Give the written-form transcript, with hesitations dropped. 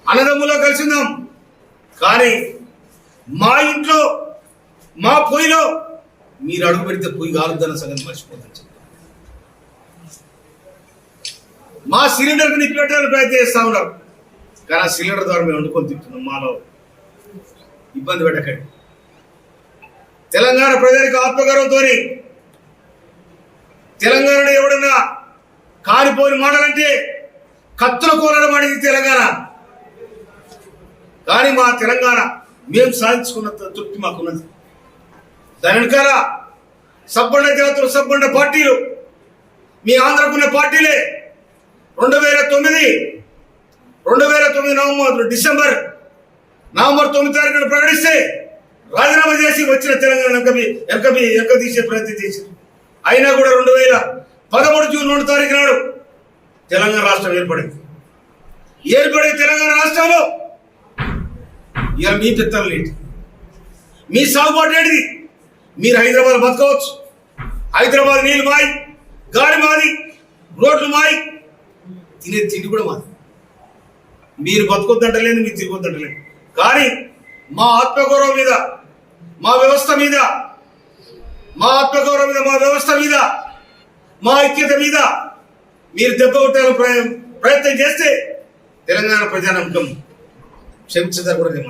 అన్నదమ్ములో కలిసి ఉందాం. కానీ మా ఇంట్లో మా పొయ్యిలో మీరు అడుగు పెడితే పొయ్యి కాలుద్దన్న సంగతి మర్చిపోతాను చెప్పి మా సిలిండర్కి నిప్పెట్టాలని ప్రయత్నం చేస్తా ఉన్నారు. కానీ ఆ సిలిండర్ ద్వారా మేము వండుకొని తింటున్నాం. మాలో ఇబ్బంది పెట్టకండి. తెలంగాణ ప్రజలకు ఆత్మగౌరవంతో తెలంగాణలో ఎవడన్నా కాలిపోయిన మాటలంటే కత్తుల కోరడం అడిగింది తెలంగాణ. కానీ మా తెలంగాణ మేము సాధించుకున్న తృప్తి మాకున్నది. దాని వెనకాల సబ్బండ జాతులు సబ్బండ పార్టీలు మీ ఆంధ్రకున్న పార్టీలే 2009 డిసెంబర్ 9 తారీఖున ప్రకటిస్తే రాజీనామా చేసి వచ్చిన తెలంగాణ వెనక తీసే ప్రయత్నం చేశారు. అయినా కూడా 2013 జూన్ 2 తారీఖు నాడు తెలంగాణ రాష్ట్రం ఏర్పడింది. ఏర్పడే తెలంగాణ రాష్ట్రంలో ఇవాళ మీ పెత్తనం ఏంటి, మీ సాగుబాటు ఏంటిది? మీరు హైదరాబాద్ బతకవచ్చు. హైదరాబాద్ నీళ్ళు మాయి, గాలి మాది, రోడ్లు మాయి, తినే తిండి కూడా మాది. మీరు బతకొద్దంటలేదు, మీరు తిరగొద్దంటలేదు. కానీ మా ఆత్మగౌరవం మీద, మా వ్యవస్థ మీద, మా ఆత్మగౌరవం మీద, మా వ్యవస్థ మీద, మా ఐక్యత మీద మీరు దెబ్బ కొట్టాలని ప్రయత్నం చేస్తే తెలంగాణ ప్రజానమ్మకం క్షమించదా కూడా నేను